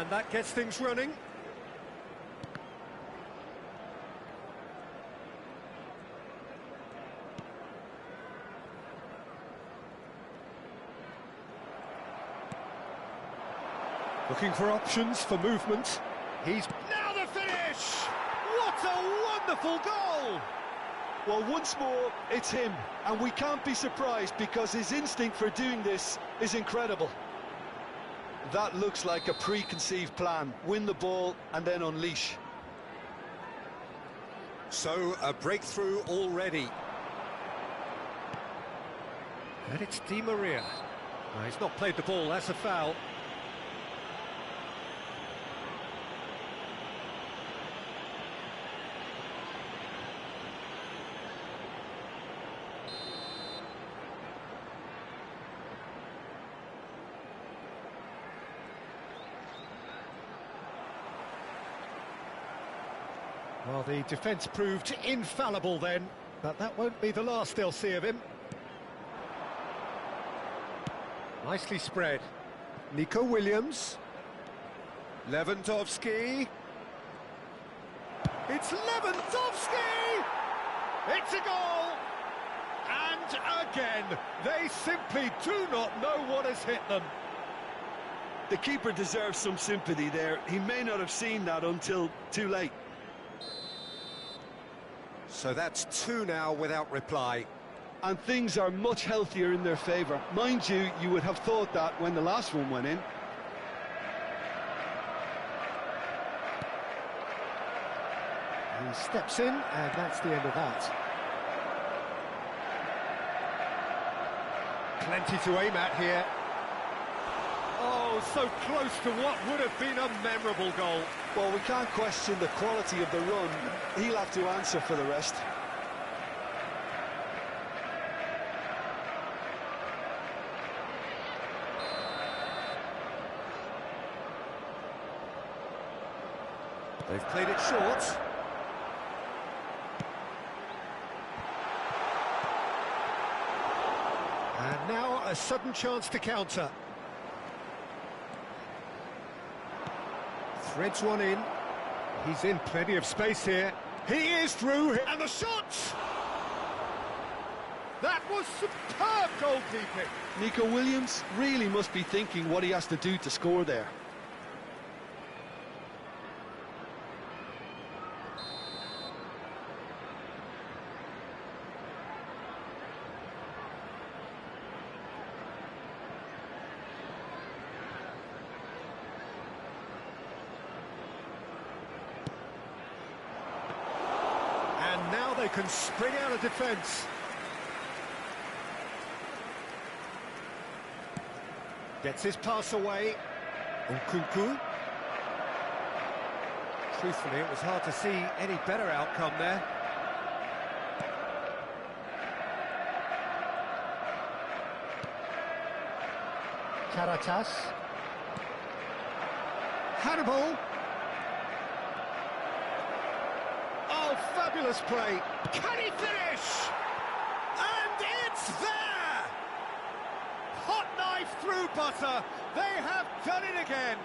And that gets things running. Looking for options for movement. He's... Now the finish! What a wonderful goal! Well, once more, it's him. And we can't be surprised because his instinct for doing this is incredible. That looks like a preconceived plan. Win the ball and then unleash. So, a breakthrough already. And it's Di Maria. Well, he's not played the ball, that's a foul. Well, the defence proved infallible then, but that won't be the last they'll see of him. Nicely spread. Nico Williams. Lewandowski. It's Lewandowski! It's a goal! And again, they simply do not know what has hit them. The keeper deserves some sympathy there. He may not have seen that until too late. So that's two now without reply. And things are much healthier in their favour. Mind you, you would have thought that when the last one went in. He steps in, and that's the end of that. Plenty to aim at here. Oh, so close to what would have been a memorable goal. Well, we can't question the quality of the run. He'll have to answer for the rest. They've played it short. And now a sudden chance to counter. Threads one in. He's in plenty of space here. He is through, and the shot! That was superb goalkeeping. Nico Williams really must be thinking what he has to do to score there. And now they can spring out of defence. Gets his pass away. Nkunku. Truthfully, it was hard to see any better outcome there. Caratas. Hannibal. Oh, fabulous play. Can he finish? And it's there! Hot knife through butter. They have done it again.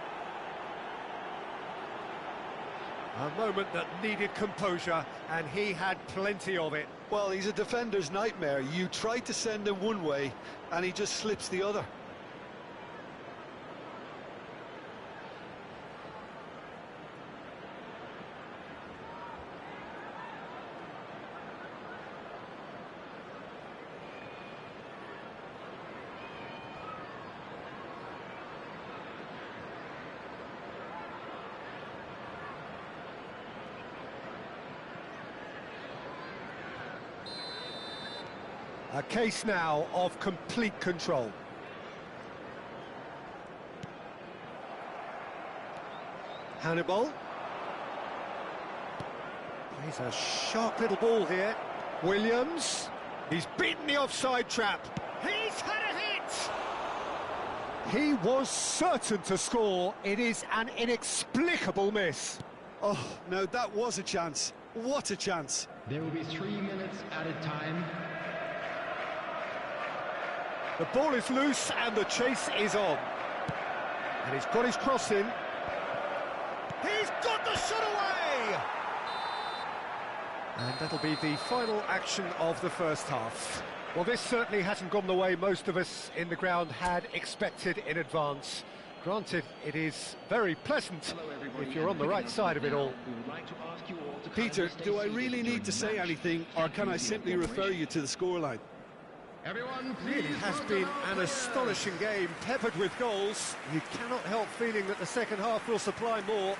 A moment that needed composure, and he had plenty of it. Well, he's a defender's nightmare. You try to send him one way, and he just slips the other. A case now of complete control. Hannibal. Plays a sharp little ball here. Williams. He's beaten the offside trap. He's had a hit! He was certain to score. It is an inexplicable miss. Oh, no, that was a chance. What a chance. There will be 3 minutes added time. The ball is loose and the chase is on. And he's got his cross in. He's got the shot away! And that'll be the final action of the first half. Well, this certainly hasn't gone the way most of us in the ground had expected in advance. Granted, it is very pleasant if you're on the right side of it all. Peter, do I really need to say anything, or can I simply refer you to the scoreline? Everyone, It please. has been an astonishing game, peppered with goals. You cannot help feeling that the second half will supply more.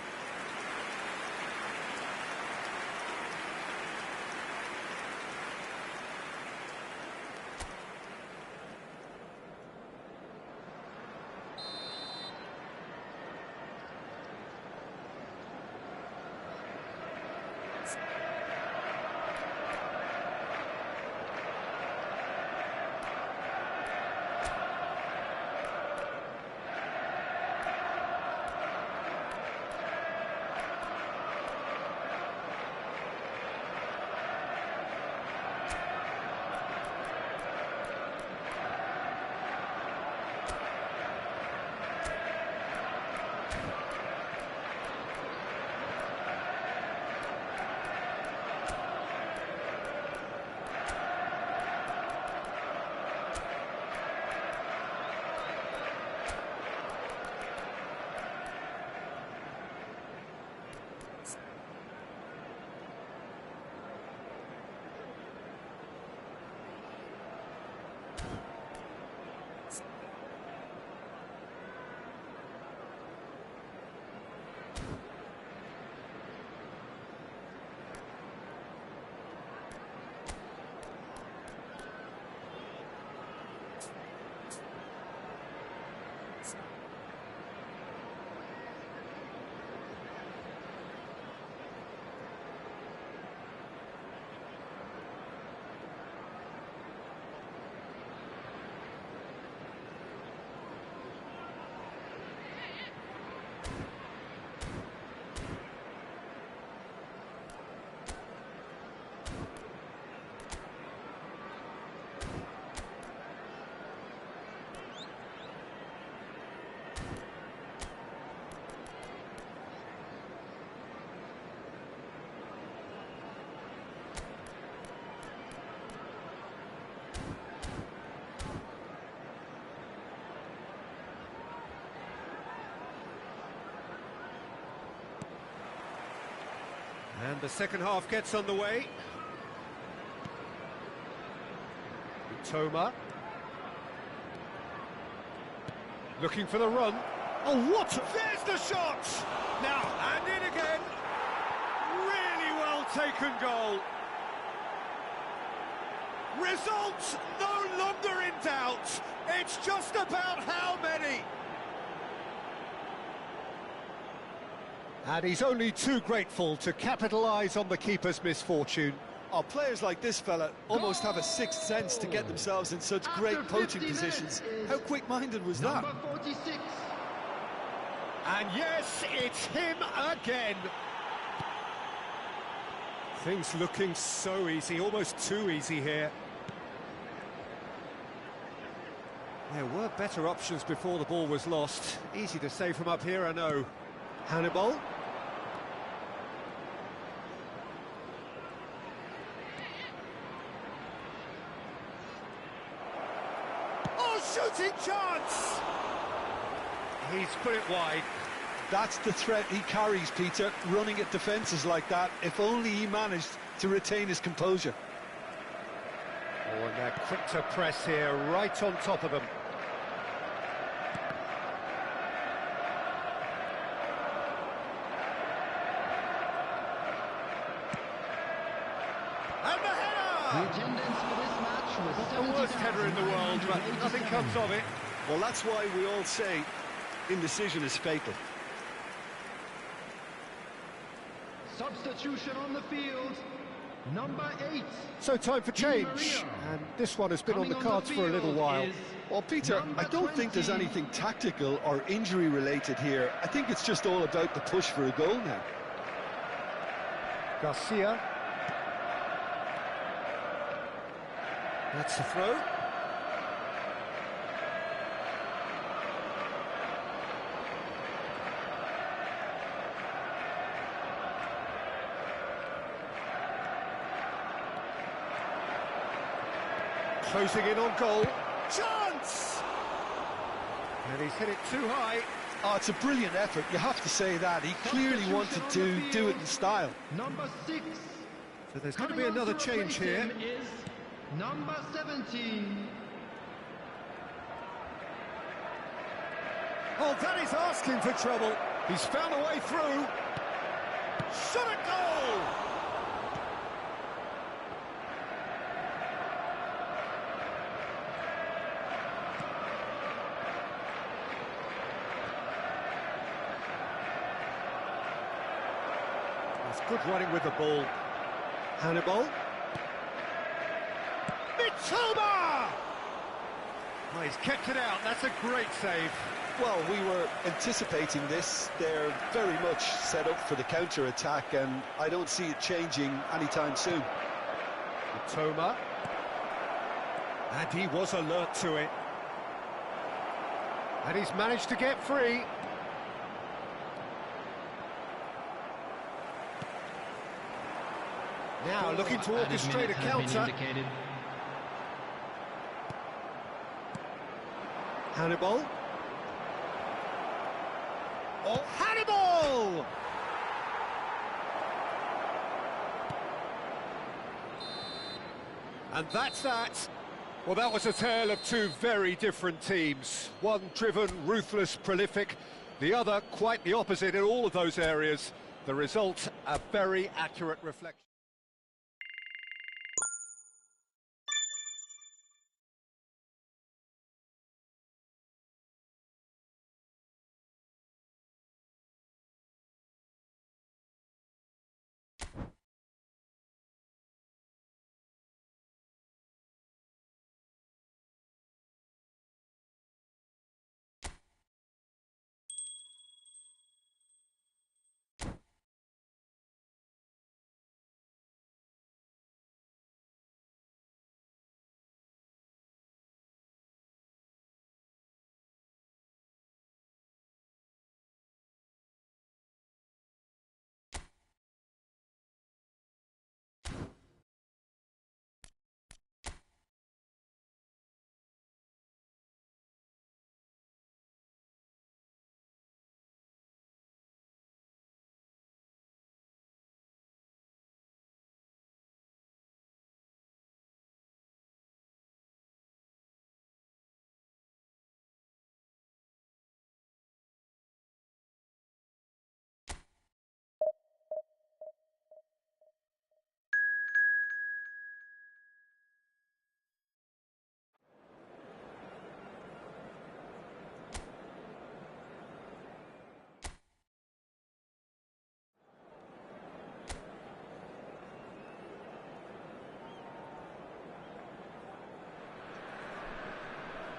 And the second half gets underway. Toma. Looking for the run. Oh, what? There's the shot! Now, and in again. Really well taken goal. Results no longer in doubt. It's just about how many. And he's only too grateful to capitalise on the keeper's misfortune. Oh, players like this fella almost have a sixth sense to get themselves in such great poaching positions. How quick-minded was that? Number 46. And yes, it's him again. Things looking so easy, almost too easy here. There were better options before the ball was lost. Easy to say from up here, I know. Hannibal. Oh, shooting chance! He's put it wide. That's the threat he carries, Peter, running at defences like that. If only he managed to retain his composure. Oh, and they're quick to press here, right on top of them. And the header! The attendance for this match was Not the worst header in the world, but nothing comes of it. Well, that's why we all say indecision is fatal. Substitution on the field. Number 8. So time for change, and this one has been on the cards for a little while. Well, Peter, I don't think there's anything tactical or injury-related here. I think it's just all about the push for a goal now. Garcia. That's the throw. Closing in on goal. Chance! And he's hit it too high. Oh, it's a brilliant effort, you have to say that. He clearly wanted to do it in style. Number 6. So there's going to be another change here. Is number 17. Oh, that is asking for trouble. He's found a way through. Shot at goal! That's good running with the ball. Hannibal. Mitoma! Oh, he's kept it out. That's a great save. Well, we were anticipating this. They're very much set up for the counter-attack, and I don't see it changing anytime soon. Mitoma. And he was alert to it. And he's managed to get free. Now looking to orchestrate a counter. Hannibal. Oh, Hannibal! And that's that. Well, that was a tale of two very different teams. One driven, ruthless, prolific. The other quite the opposite in all of those areas. The result, a very accurate reflection.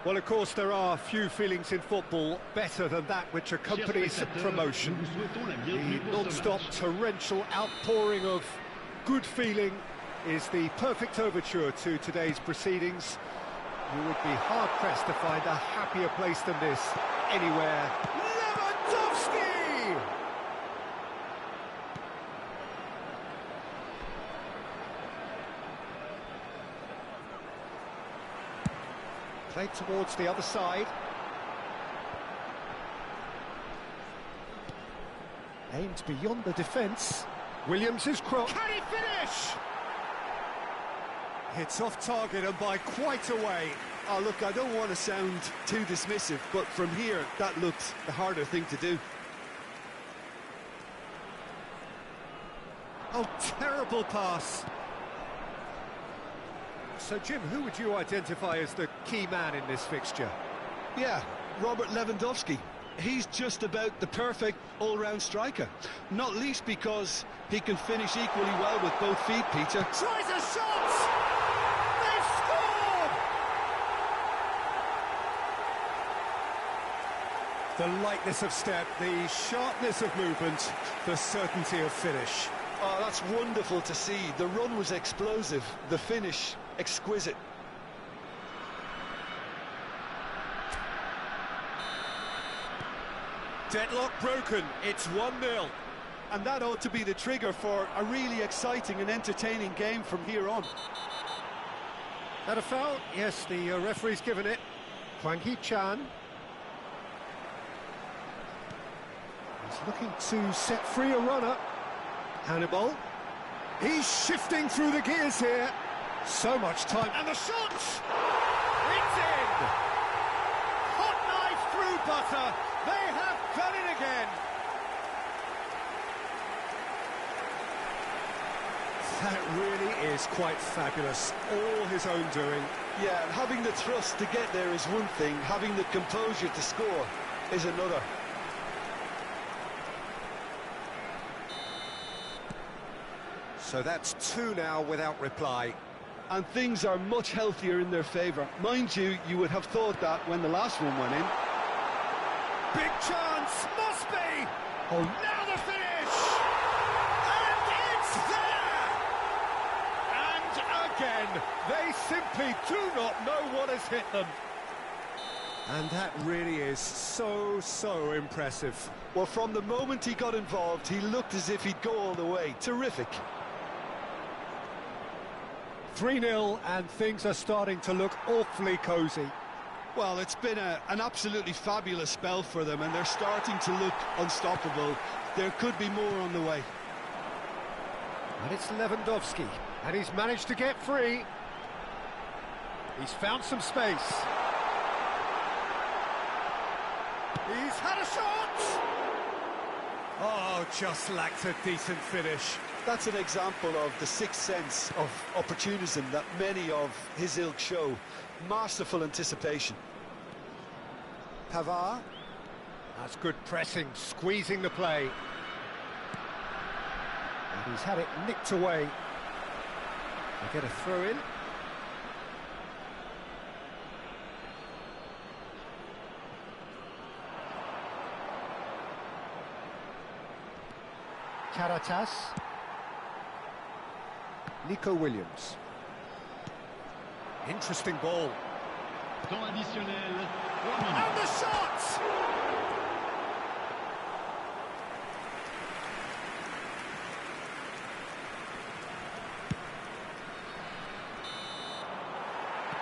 Well, of course, there are few feelings in football better than that which accompanies promotion. The non-stop torrential outpouring of good feeling is the perfect overture to today's proceedings. You would be hard-pressed to find a happier place than this anywhere. Lewandowski! Played towards the other side. Aimed beyond the defence. Williams is cross. Can he finish? Hits off target and by quite a way. Oh, look, I don't want to sound too dismissive, but from here, that looked the harder thing to do. Oh, terrible pass. So, Jim, who would you identify as the key man in this fixture? Yeah, Robert Lewandowski. He's just about the perfect all-round striker. Not least because he can finish equally well with both feet, Peter. Tries a shot! They've scored! The lightness of step, the sharpness of movement, the certainty of finish. Oh, that's wonderful to see. The run was explosive, the finish exquisite. Deadlock broken, it's 1-0. And that ought to be the trigger for a really exciting and entertaining game from here on. That a foul? Yes, the referee's given it. Hwang Hee-chan. He's looking to set free a runner. Hannibal. He's shifting through the gears here. So much time. And the shot! It's in! Hot knife through butter. They have done it again. That really is quite fabulous. All his own doing. Yeah, and having the thrust to get there is one thing. Having the composure to score is another. So that's two now without reply. And things are much healthier in their favour. Mind you, you would have thought that when the last one went in. Big chance, must be! Oh, now the finish! And it's there! And again, they simply do not know what has hit them. And that really is so impressive. Well, from the moment he got involved, he looked as if he'd go all the way. Terrific. 3-0, and things are starting to look awfully cosy. Well, it's been an absolutely fabulous spell for them, and they're starting to look unstoppable. There could be more on the way. And it's Lewandowski, and he's managed to get free. He's found some space. He's had a shot! Oh, just lacked a decent finish. That's an example of the sixth sense of opportunism that many of his ilk show. Masterful anticipation. Pavard. That's good pressing, squeezing the play. And he's had it nicked away. They get a throw in. Karatas. Nico Williams. Interesting ball. Temps additionnel. And the shot!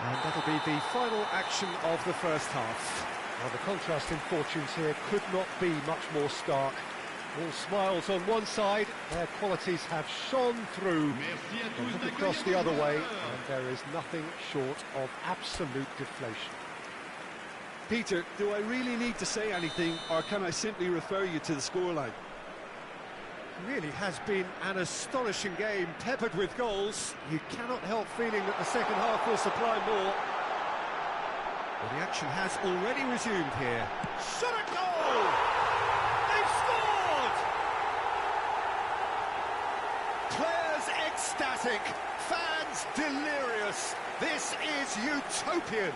And that'll be the final action of the first half. Now the contrast in fortunes here could not be much more stark. All smiles on one side, their qualities have shone through. And look across the other way, and there is nothing short of absolute deflation. Peter, do I really need to say anything, or can I simply refer you to the scoreline? It really has been an astonishing game, peppered with goals. You cannot help feeling that the second half will supply more. Well, the action has already resumed here. Shot at goal! They've scored! Players ecstatic, fans delirious. This is utopian.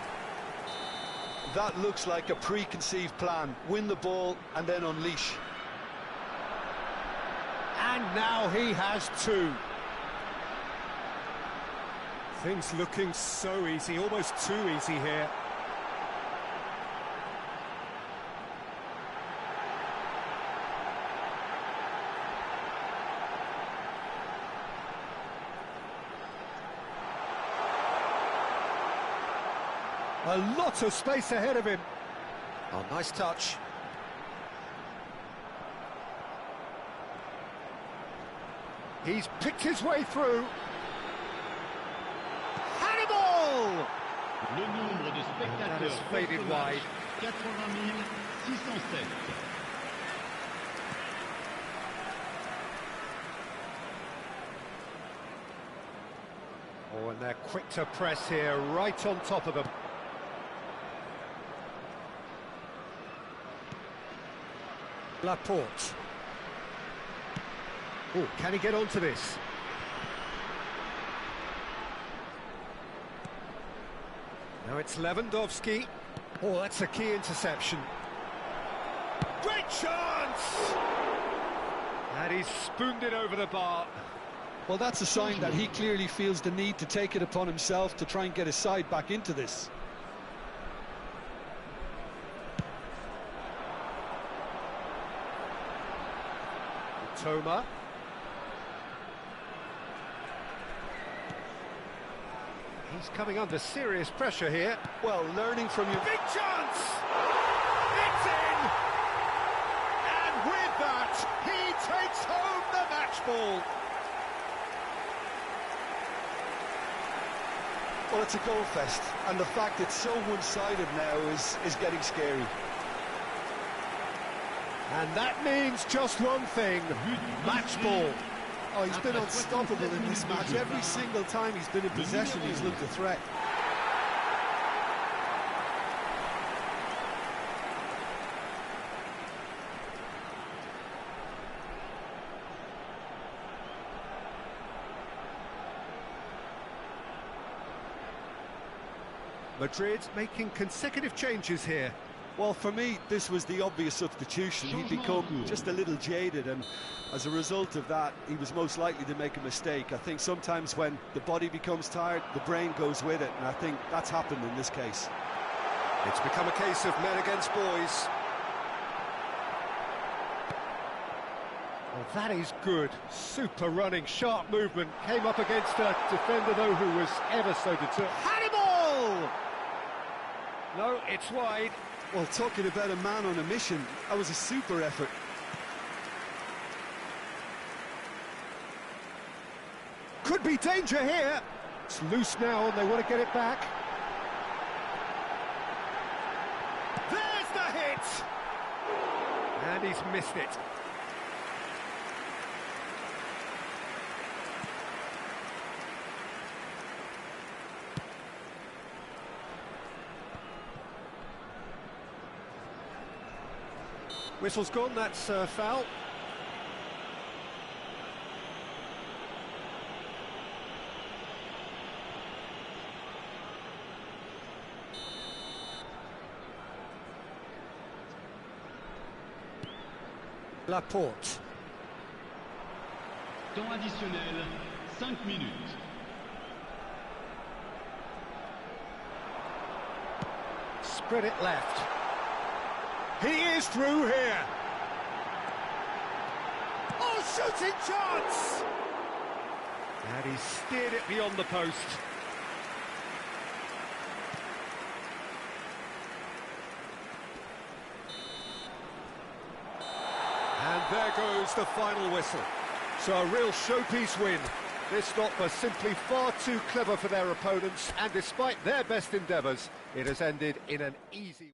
That looks like a preconceived plan. Win the ball and then unleash. And now he has two. Things looking so easy, almost too easy here. A lot of space ahead of him. Oh, nice touch. He's picked his way through. Hannibal! Le nombre de That has spectateurs faded post wide. match, 80 607. Oh, and they're quick to press here, right on top of them. Laporte. Oh, can he get onto this? Now it's Lewandowski. Oh, that's a key interception. Great chance! And he's spooned it over the bar. Well, that's a sign that he clearly feels the need to take it upon himself to try and get his side back into this. Toma. He He's coming under serious pressure here. Well, learning from your... Big chance! It's in! And with that, he takes home the match ball. Well, it's a goal fest, and the fact it's so one-sided now is getting scary. And that means just one thing, match ball. Oh, he's been unstoppable in this match. Every single time he's been in possession, he's looked a threat. Madrid making consecutive changes here. Well, for me, this was the obvious substitution. He'd become just a little jaded, and as a result of that, he was most likely to make a mistake. I think sometimes when the body becomes tired, the brain goes with it, and I think that's happened in this case. It's become a case of men against boys. Well, that is good. Super running, sharp movement. Came up against a defender, though, who was ever so determined. Hannibal! No, it's wide. Well, talking about a man on a mission, that was a super effort. Could be danger here. It's loose now and they want to get it back. There's the hit! And he's missed it. Whistle's gone, that's foul. Laporte. Temps additionnel, 5 minutes. Spread it left. He is through here. Oh, shooting chance! And he steered it beyond the post. And there goes the final whistle. So a real showpiece win. This stop was simply far too clever for their opponents, and despite their best endeavours, it has ended in an easy...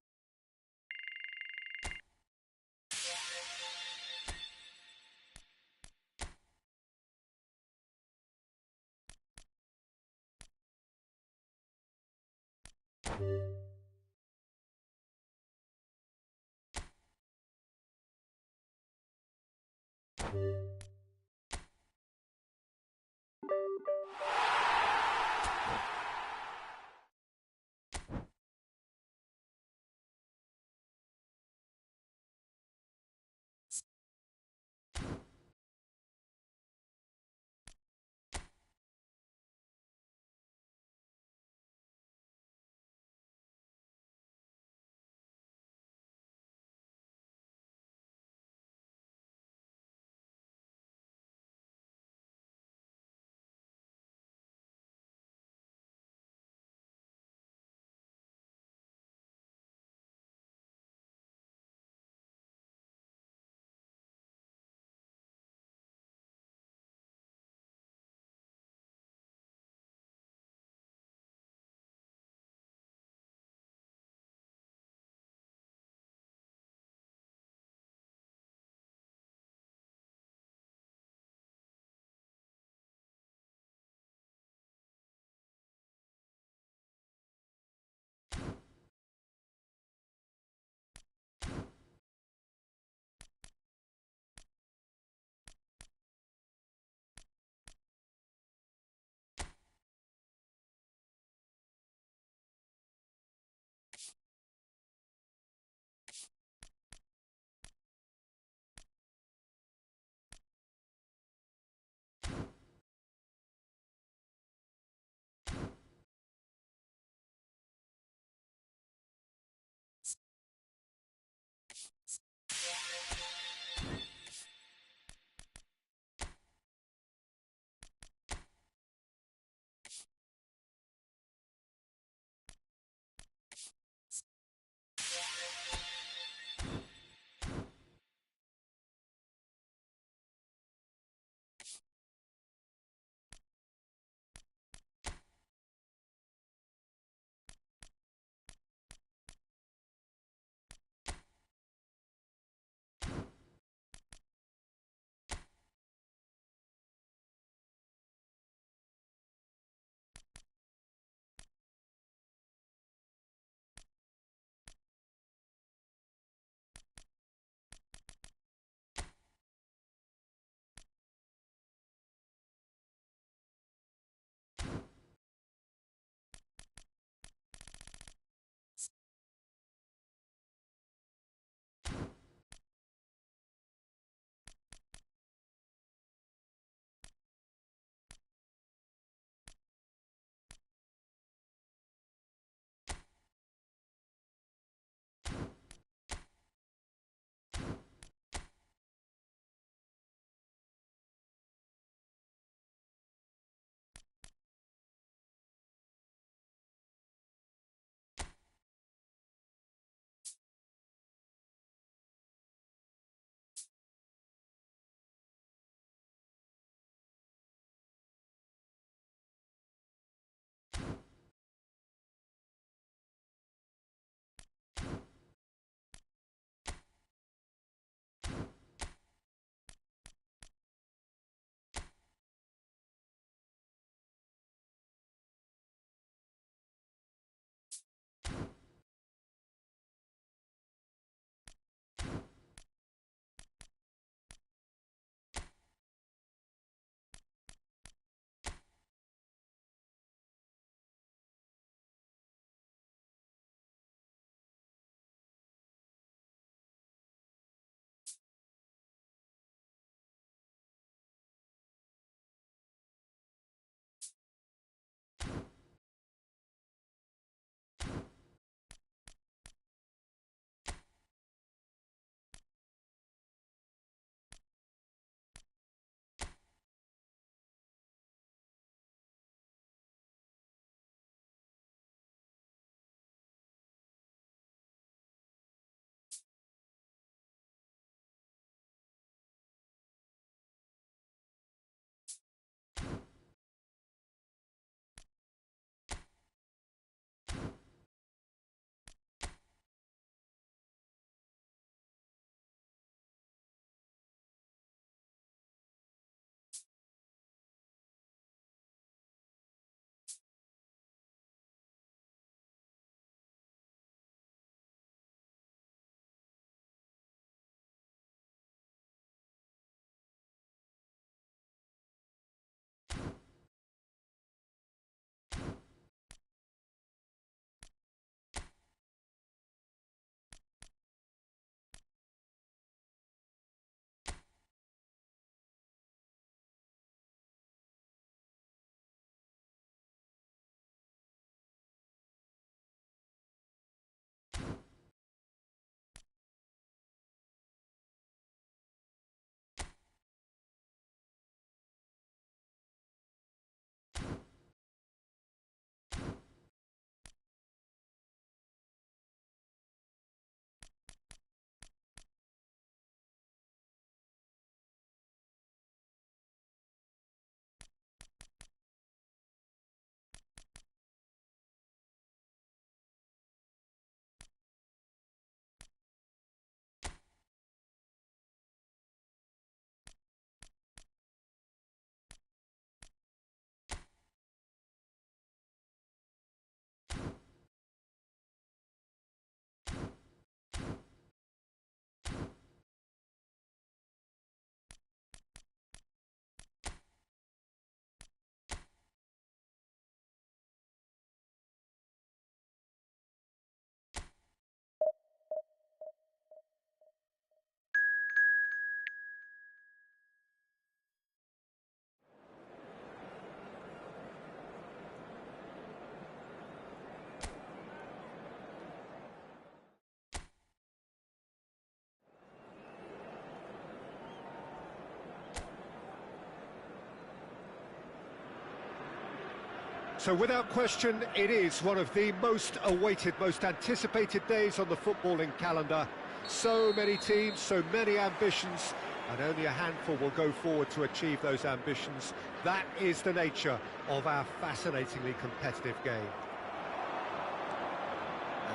So without question, it is one of the most awaited, most anticipated days on the footballing calendar. So many teams, so many ambitions, and only a handful will go forward to achieve those ambitions. That is the nature of our fascinatingly competitive game.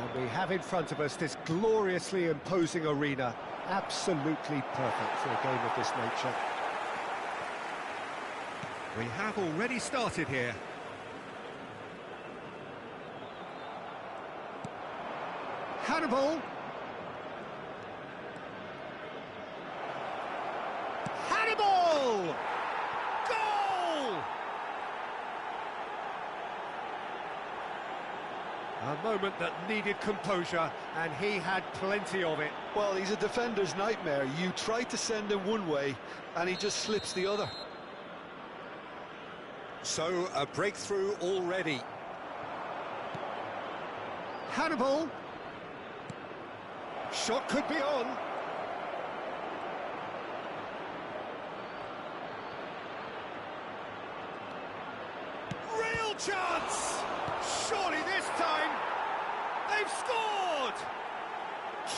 And we have in front of us this gloriously imposing arena, absolutely perfect for a game of this nature. We have already started here. Hannibal. Hannibal! Goal! A moment that needed composure, and he had plenty of it. Well, he's a defender's nightmare. You try to send him one way, and he just slips the other. So, a breakthrough already. Hannibal. Shot could be on. Real chance! Surely this time, they've scored!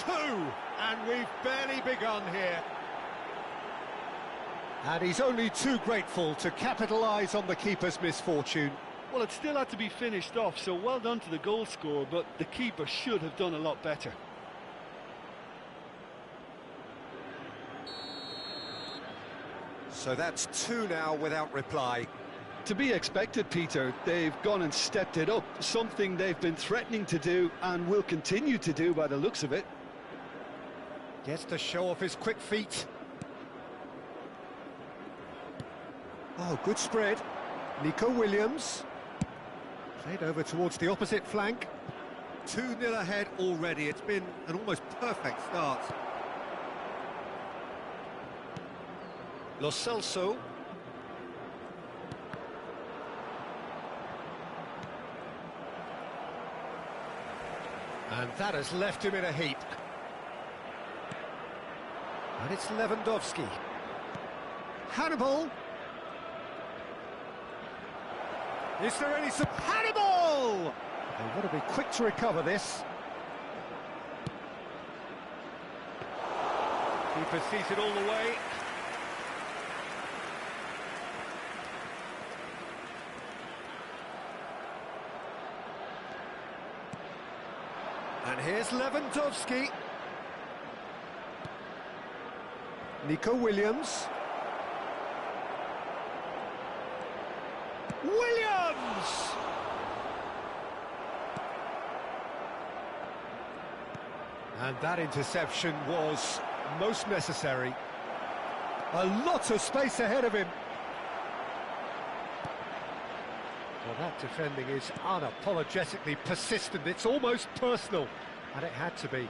Two, and we've barely begun here. And he's only too grateful to capitalise on the keeper's misfortune. Well, it still had to be finished off, so well done to the goal scorer, but the keeper should have done a lot better. So that's two now without reply. To be expected, Peter. They've gone and stepped it up, something they've been threatening to do and will continue to do by the looks of it. Gets to show off his quick feet. Oh, good spread. Nico Williams. Played over towards the opposite flank. 2-0 ahead already. It's been an almost perfect start. Lo Celso. And that has left him in a heap. And it's Lewandowski. Hannibal. Is there any... Hannibal! They've got to be quick to recover this. Keeper sees it all the way. And here's Lewandowski. Nico Williams. Williams! And that interception was most necessary. A lot of space ahead of him. Well, that defending is unapologetically persistent. It's almost personal, and it had to be.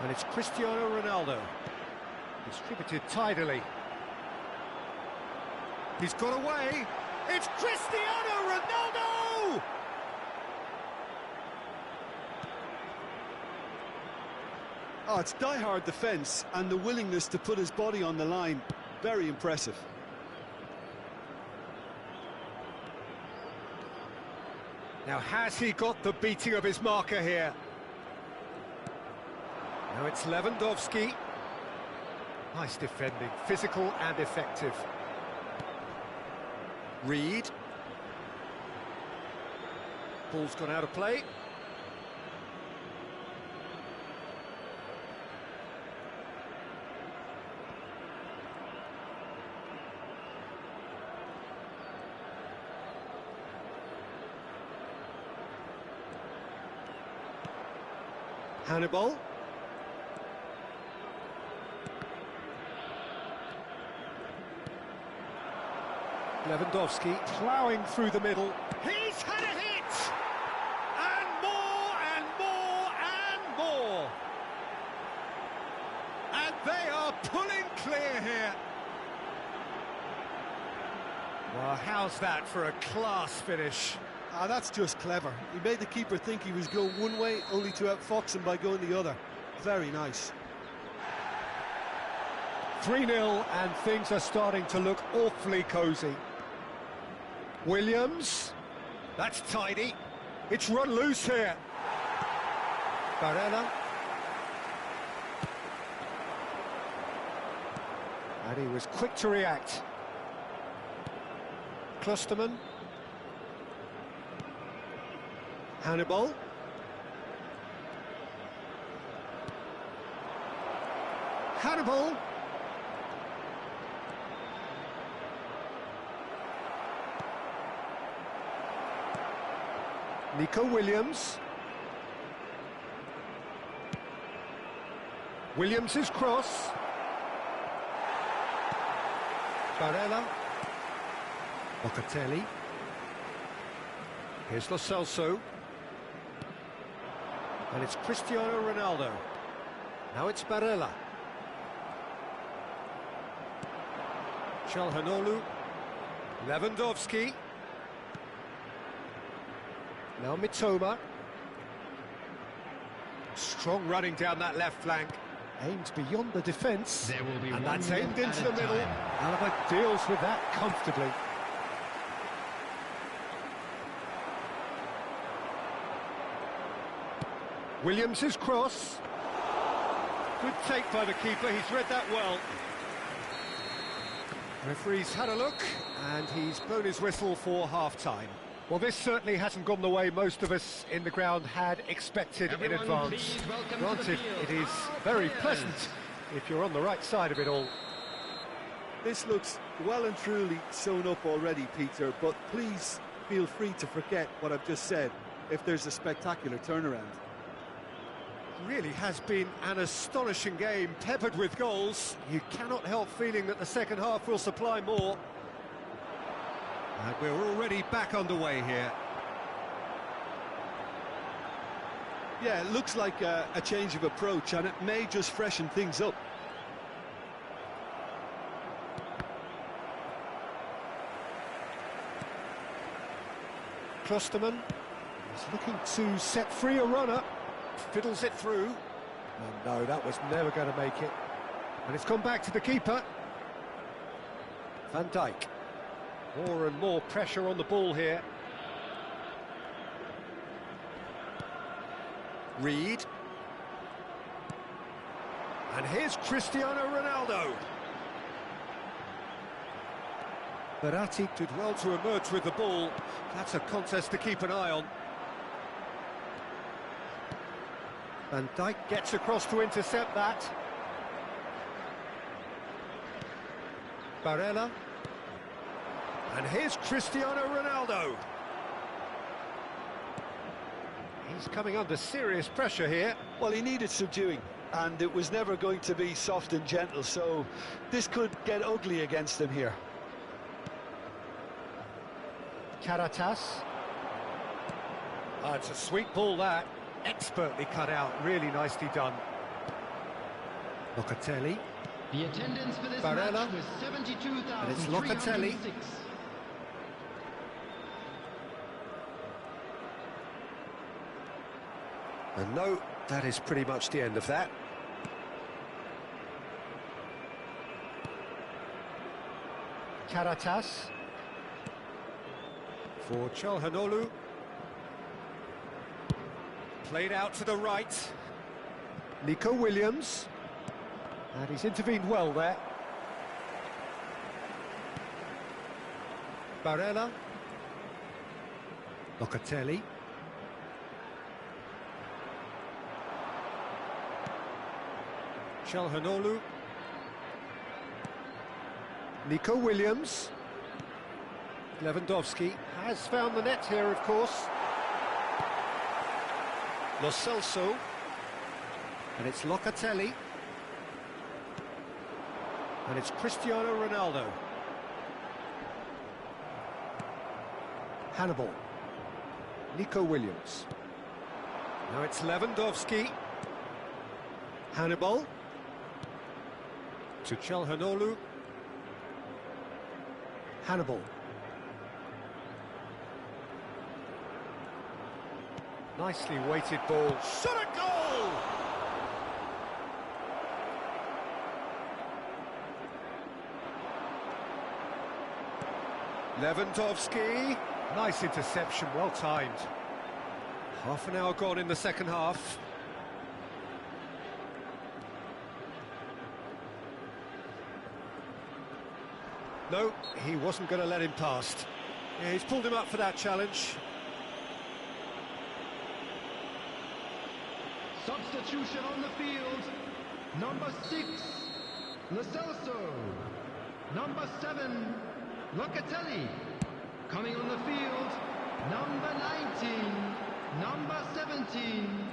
And it's Cristiano Ronaldo. Distributed tidily. He's got away. It's Cristiano Ronaldo! Oh, it's die-hard defence and the willingness to put his body on the line. Very impressive. Now, has he got the beating of his marker here? Now it's Lewandowski. Nice defending, physical and effective. Reed. Ball's gone out of play. Hannibal. Lewandowski ploughing through the middle. He's had a hit! And more and more and more! And they are pulling clear here. Well, how's that for a class finish? Ah, that's just clever. He made the keeper think he was going one way, only to outfox him by going the other. Very nice. 3-0, and things are starting to look awfully cosy. Williams. That's tidy. It's run loose here. Barella. And he was quick to react. Klosterman. Hannibal. Hannibal. Nico Williams. Williams' cross. Barella. Locatelli. Here's Lo Celso. And it's Cristiano Ronaldo. Now it's Barella. Çalhanoğlu. Lewandowski. Now Mitoma. Strong running down that left flank. Aimed beyond the defence. There will be And one that's minute aimed into at a the middle. time. Alaba deals with that comfortably. Williams' cross. Good take by the keeper, he's read that well. Referee's had a look, and he's blown his whistle for half-time. Well, this certainly hasn't gone the way most of us in the ground had expected in advance. Please welcome to the Granted, field it is our very players. pleasant if you're on the right side of it all. This looks well and truly sewn up already, Peter, but please feel free to forget what I've just said if there's a spectacular turnaround. Really has been an astonishing game, peppered with goals. You cannot help feeling that the second half will supply more. And we're already back underway here. Yeah, it looks like a change of approach, and it may just freshen things up. Klosterman is looking to set free a runner. Fiddles it through. Oh, no, that was never going to make it. And it's gone back to the keeper. Van Dijk. More and more pressure on the ball here. Reed. And here's Cristiano Ronaldo. Verratti did well to emerge with the ball. That's a contest to keep an eye on. Van Dijk gets across to intercept that. Barella. And here's Cristiano Ronaldo. He's coming under serious pressure here. Well, he needed subduing, and it was never going to be soft and gentle, so this could get ugly against him here. Caratas. Oh, it's a sweet ball, that. Expertly cut out, really nicely done. Locatelli. The attendance for this Barella. match was 72,306. And it's Locatelli. And no, that is pretty much the end of that. Caratas. For Çalhanoğlu. Played out to the right. Nico Williams. And he's intervened well there. Barella. Locatelli. Çalhanoğlu. Nico Williams. Lewandowski has found the net here, of course. Lo Celso. And it's Locatelli. And it's Cristiano Ronaldo. Hannibal. Nico Williams. Now it's Lewandowski. Hannibal. To Çalhanoğlu. Hannibal. Nicely weighted ball. Shot a goal! Lewandowski. Nice interception, well timed. Half an hour gone in the second half. No, he wasn't going to let him past. Yeah, he's pulled him up for that challenge. Substitution on the field. Number 6, Lo Celso. Number 7, Locatelli. Coming on the field, number 19, number 17.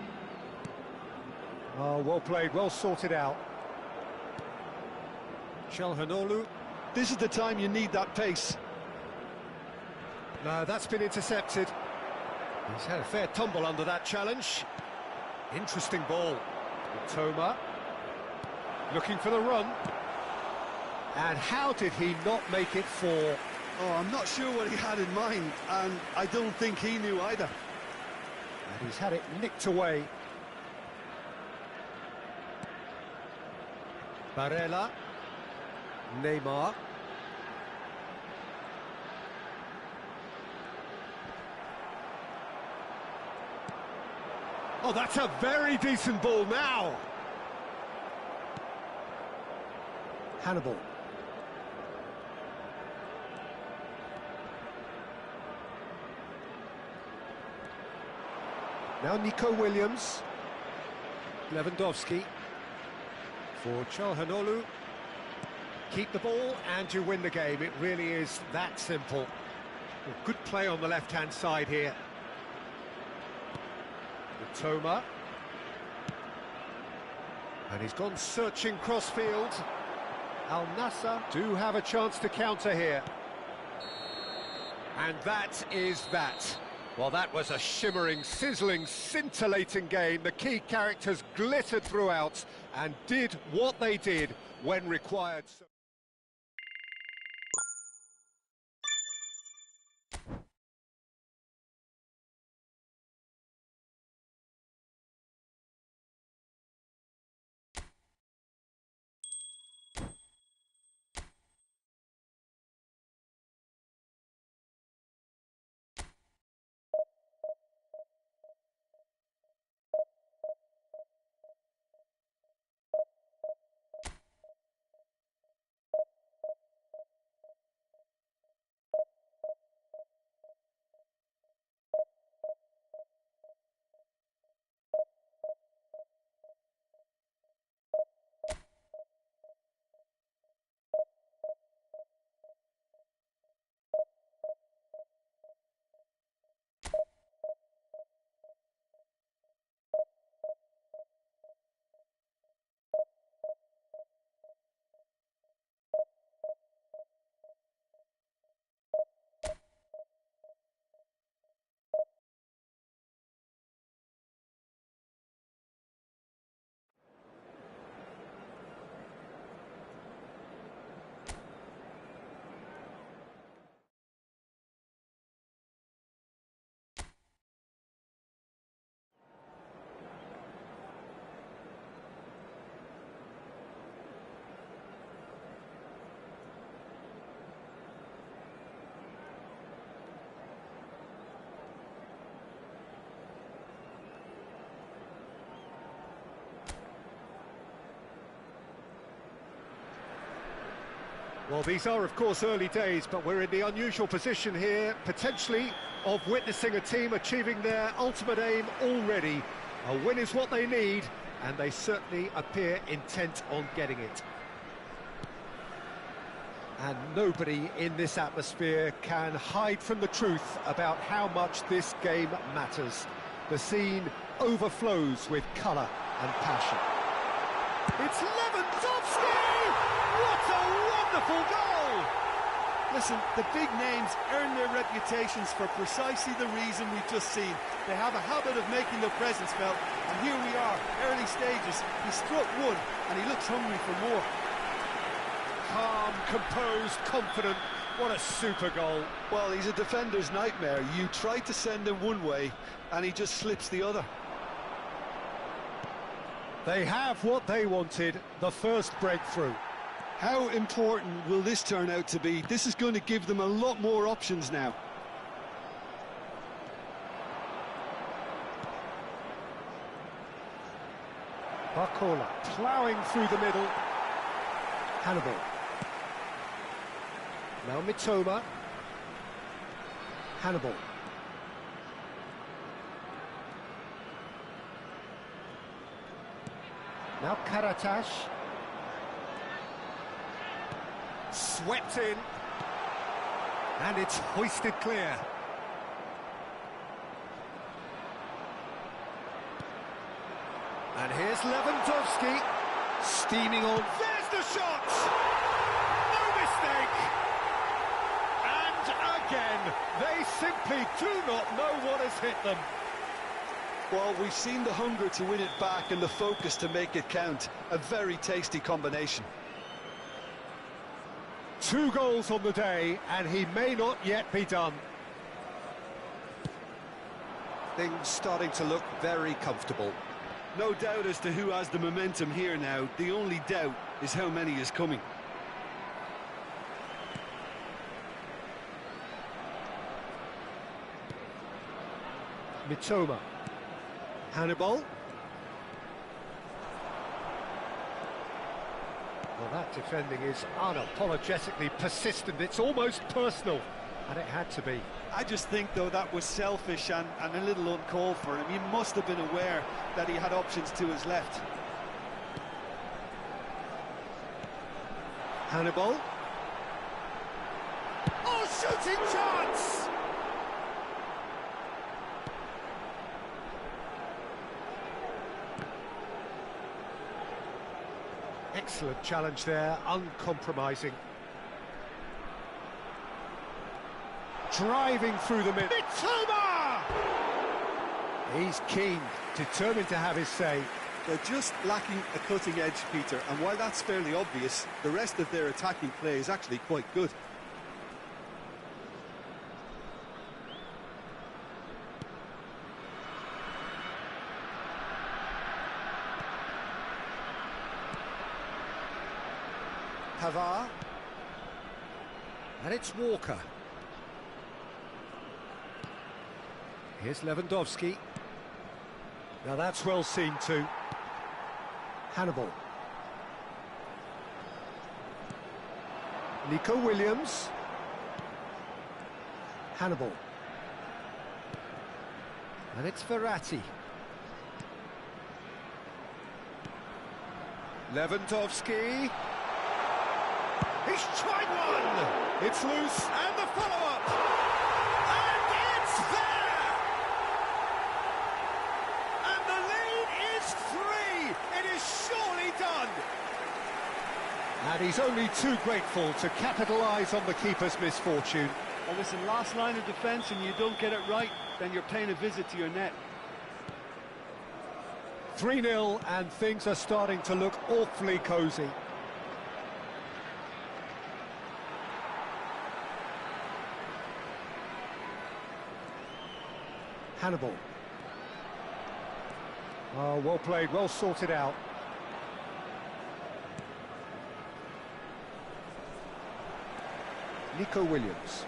Oh, well played, well sorted out. Çalhanoğlu. This is the time you need that pace. No, that's been intercepted. He's had a fair tumble under that challenge. Interesting ball. Toma. Looking for the run. And how did he not make it four? Oh, I'm not sure what he had in mind, and I don't think he knew either. And he's had it nicked away. Barella. Neymar. Oh, that's a very decent ball now. Hannibal. Now Nico Williams. Lewandowski. For Çalhanoğlu. Keep the ball and you win the game. It really is that simple. Well, good play on the left-hand side here. Toma. And he's gone searching crossfield. Al Nassr do have a chance to counter here. And that is that. Well, that was a shimmering, sizzling, scintillating game. The key characters glittered throughout and did what they did when required. Well, these are, of course, early days, but we're in the unusual position here, potentially, of witnessing a team achieving their ultimate aim already. A win is what they need, and they certainly appear intent on getting it. And nobody in this atmosphere can hide from the truth about how much this game matters. The scene overflows with colour and passion. It's Lewandowski! What a wonderful goal! Listen, the big names earn their reputations for precisely the reason we've just seen. They have a habit of making their presence felt, and here we are, early stages. He struck one, and he looks hungry for more. Calm, composed, confident. What a super goal. Well, he's a defender's nightmare. You try to send him one way, and he just slips the other. They have what they wanted, the first breakthrough. How important will this turn out to be? This is going to give them a lot more options now. Barcola ploughing through the middle. Hannibal. Now Mitoma. Hannibal. Now Karatash. Swept in. And it's hoisted clear. And here's Lewandowski. Steaming on. There's the shot! No mistake! And again, they simply do not know what has hit them. Well, we've seen the hunger to win it back and the focus to make it count. A very tasty combination. 2 goals on the day, and he may not yet be done. Things starting to look very comfortable. No doubt as to who has the momentum here now. The only doubt is how many is coming. Mitoma. Hannibal. Well, that defending is unapologetically persistent. It's almost personal, and it had to be. I just think, though, that was selfish and a little uncalled for him. He must have been aware that he had options to his left. Hannibal. Oh, shooting chance! Excellent challenge there, uncompromising. Driving through the middle. Mitoma! He's keen, determined to have his say. They're just lacking a cutting edge, Peter, and while that's fairly obvious, the rest of their attacking play is actually quite good. Pavard. And it's Walker. Here's Lewandowski. Now that's well seen too. Hannibal. Nico Williams. Hannibal. And it's Verratti. Lewandowski. He's tried one! It's loose, and the follow-up! And it's there! And the lead is 3! It is surely done! And he's only too grateful to capitalise on the keeper's misfortune. Well, listen, last line of defence and you don't get it right, then you're paying a visit to your net. 3-0, and things are starting to look awfully cosy. Hannibal. Oh, well played, well sorted out. Nico Williams.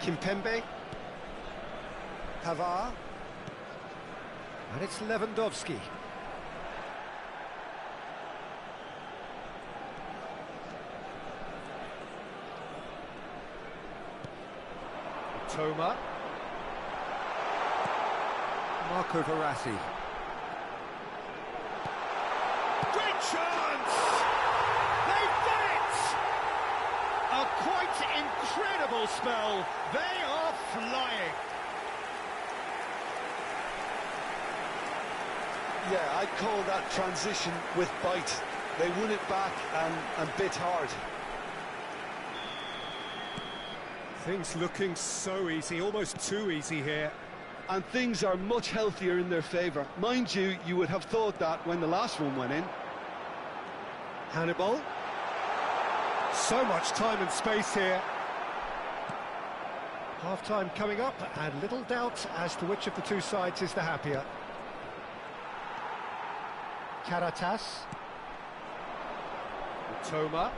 Kimpembe. Pavard. And it's Lewandowski. Toma. Marco Verratti. Great chance! They've done it! A quite incredible spell. They are flying. Yeah, I'd call that transition with bite. They won it back and bit hard. Things looking so easy, almost too easy here. And things are much healthier in their favour. Mind you, you would have thought that when the last one went in. Hannibal. So much time and space here. Half-time coming up, and little doubt as to which of the two sides is the happier. Karatas. Toma.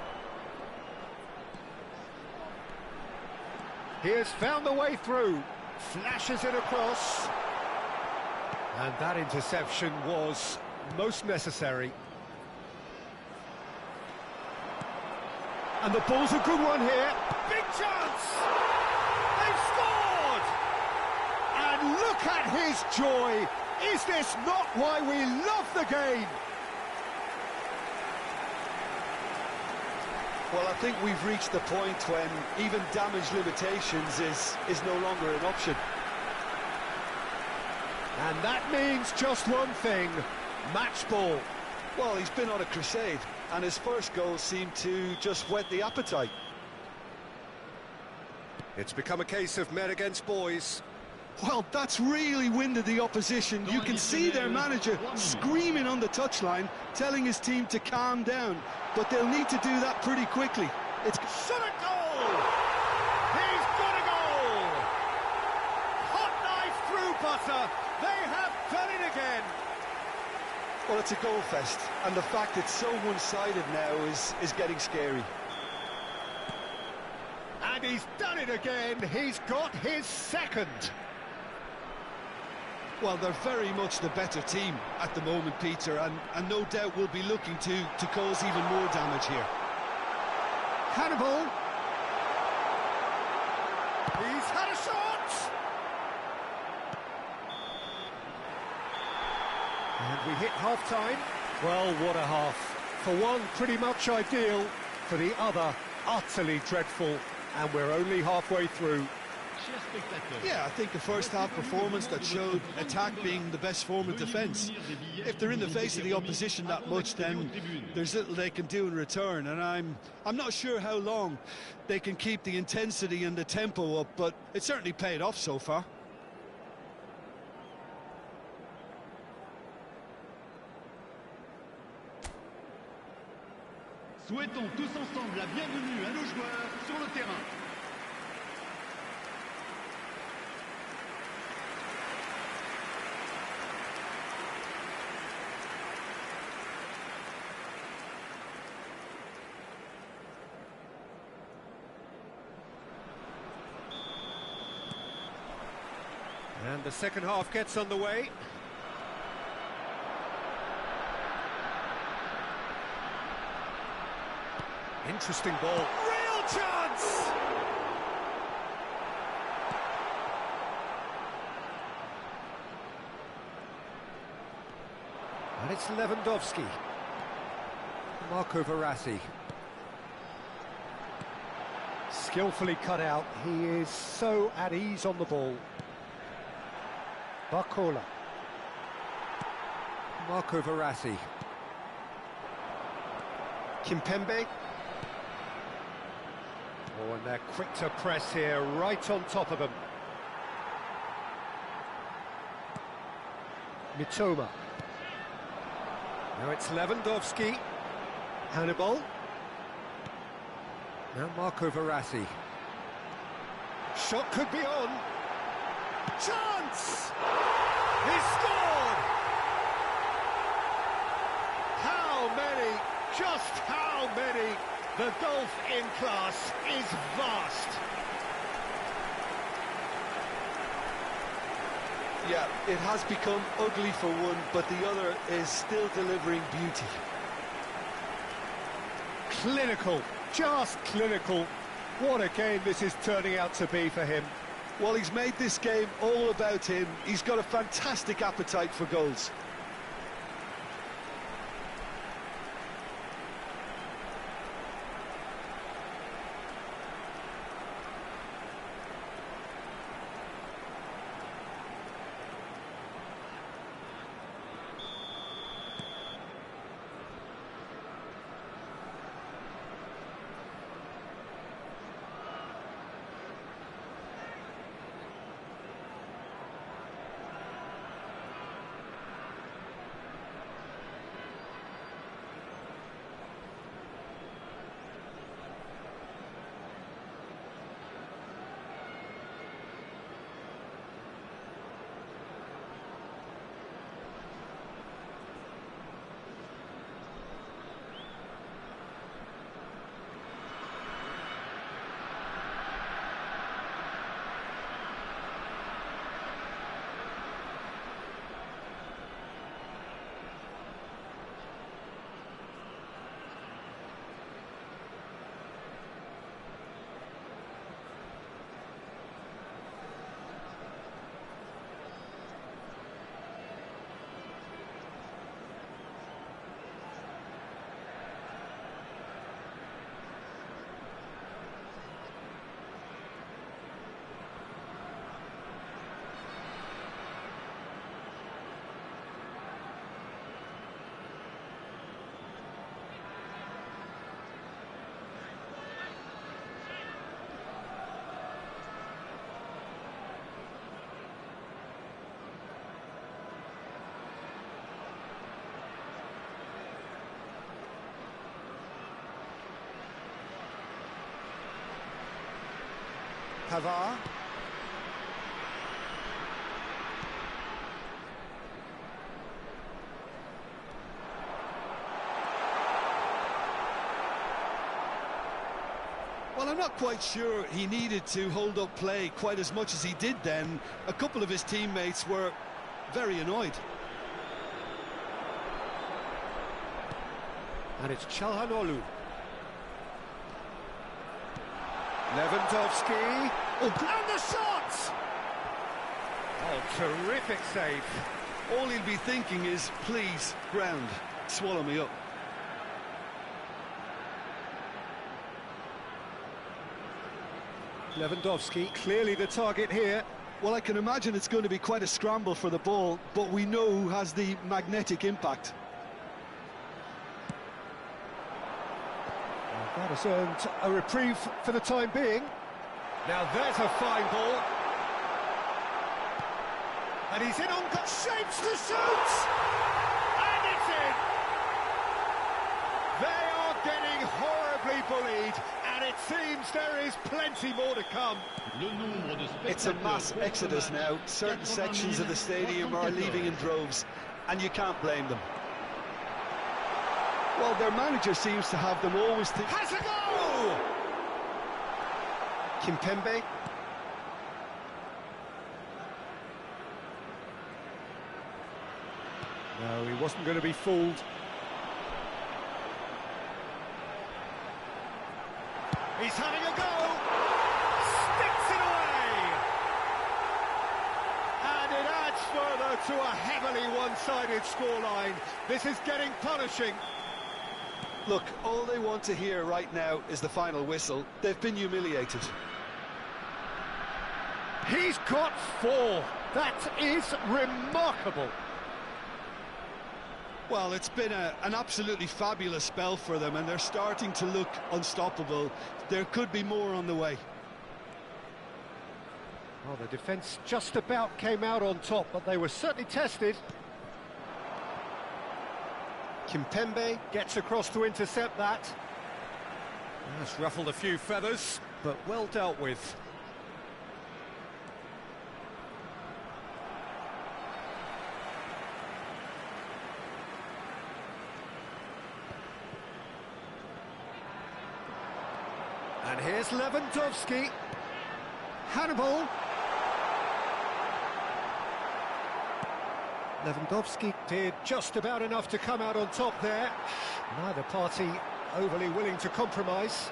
He has found the way through. Flashes it across. And that interception was most necessary. And the ball's a good one here. Big chance! They've scored! And look at his joy. Is this not why we love the game? Well, I think we've reached the point when even damage limitations is no longer an option. And that means just one thing, match ball. Well, he's been on a crusade, and his first goal seemed to just whet the appetite. It's become a case of men against boys. Well, that's really winded the opposition. You can see their manager screaming on the touchline, telling his team to calm down. But they'll need to do that pretty quickly. It's shot a goal! He's got a goal! Hot knife through butter. They have done it again. Well, it's a goal fest, and the fact it's so one-sided now is getting scary. And he's done it again. He's got his second. Well, they're very much the better team at the moment, Peter, and no doubt will be looking to cause even more damage here. Hannibal. He's had a shot. And we hit half-time. Well, what a half. For one, pretty much ideal. For the other, utterly dreadful. And we're only halfway through. Yeah, I think a first-half performance that showed attack being the best form of defence. If they're in the face of the opposition that much, then there's little they can do in return, and I'm not sure how long they can keep the intensity and the tempo up, but it certainly paid off so far. Souhaitons tous ensemble la bienvenue à nos joueurs sur le terrain. And the second half gets underway. Interesting ball. Real chance! And it's Lewandowski. Marco Verratti. Skillfully cut out. He is so at ease on the ball. Barcola. Marco Verratti. Kimpembe. Oh, and they're quick to press here, right on top of them. Mitoma. Now it's Lewandowski. Hannibal. Now Marco Verratti. Shot could be on. Chance! He scored! How many? Just how many? The gulf in class is vast. Yeah, it has become ugly for one, but the other is still delivering beauty. Clinical, just clinical. What a game this is turning out to be for him. Well, he's made this game all about him. He's got a fantastic appetite for goals. Pavard. Well, I'm not quite sure he needed to hold up play quite as much as he did then. A couple of his teammates were very annoyed. And it's Çalhanoğlu. Lewandowski. Oh, and the shot! Oh, terrific save. All he'll be thinking is, please, ground, swallow me up. Lewandowski, clearly the target here. Well, I can imagine it's going to be quite a scramble for the ball, but we know who has the magnetic impact. That has earned a reprieve for the time being. Now there's a fine ball. And he's in on shapes to shoot! And it's in! They are getting horribly bullied, and it seems there is plenty more to come. It's a mass exodus now. Certain sections of the stadium are leaving in droves, and you can't blame them. Well, their manager seems to have them always think... Has a goal! Kimpembe. No, he wasn't going to be fooled. He's having a go! Sticks it away! And it adds further to a heavily one-sided scoreline. This is getting punishing. Look, all they want to hear right now is the final whistle. They've been humiliated. He's got 4. That is remarkable. Well, it's been an absolutely fabulous spell for them, and they're starting to look unstoppable. There could be more on the way. Well, the defence just about came out on top, but they were certainly tested. Kimpembe gets across to intercept that. That's ruffled a few feathers, but well dealt with. And here's Lewandowski. Hannibal. Lewandowski did just about enough to come out on top there. Neither party overly willing to compromise.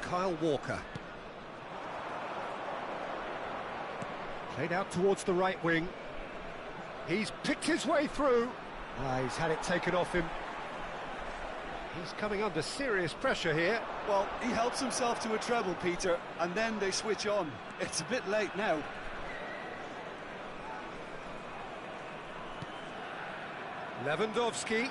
Kyle Walker. Played out towards the right wing. He's picked his way through. He's had it taken off him. He's coming under serious pressure here. Well, he helps himself to a treble, Peter, and then they switch on. It's a bit late now. Lewandowski.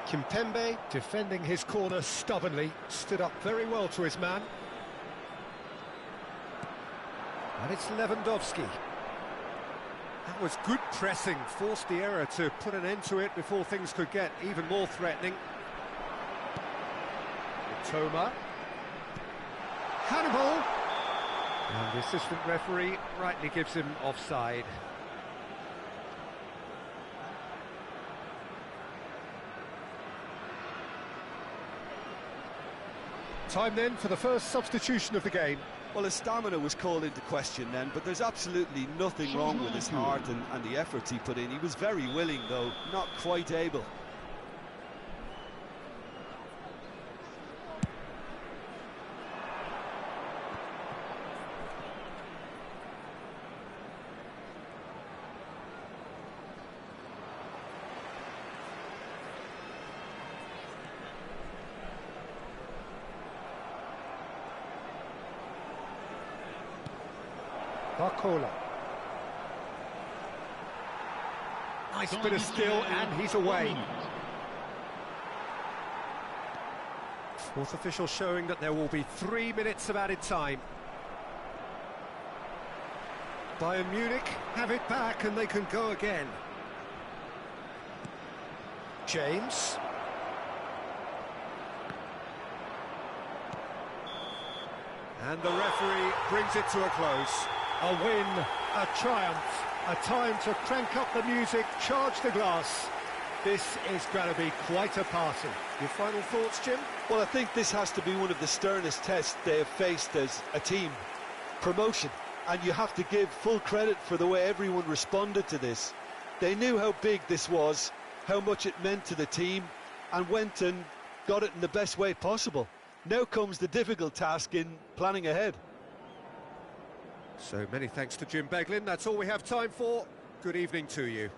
Kimpembe, defending his corner stubbornly, stood up very well to his man. And it's Lewandowski. That was good pressing, forced the error to put an end to it before things could get even more threatening. Toma. Hannibal. And the assistant referee rightly gives him offside. Time then for the first substitution of the game. Well, his stamina was called into question then, but there's absolutely nothing wrong with his heart and the efforts he put in. He was very willing, though, not quite able. Barcola. Nice bit of skill, and he's away. Fourth official showing that there will be 3 minutes of added time. Bayern Munich have it back and they can go again. James. And the referee brings it to a close. A win, a triumph, a time to crank up the music, charge the glass. This is going to be quite a party. Your final thoughts, Jim? Well, I think this has to be one of the sternest tests they have faced as a team. Promotion. And you have to give full credit for the way everyone responded to this. They knew how big this was, how much it meant to the team, and went and got it in the best way possible. Now comes the difficult task in planning ahead. So many thanks to Jim Beglin. That's all we have time for. Good evening to you.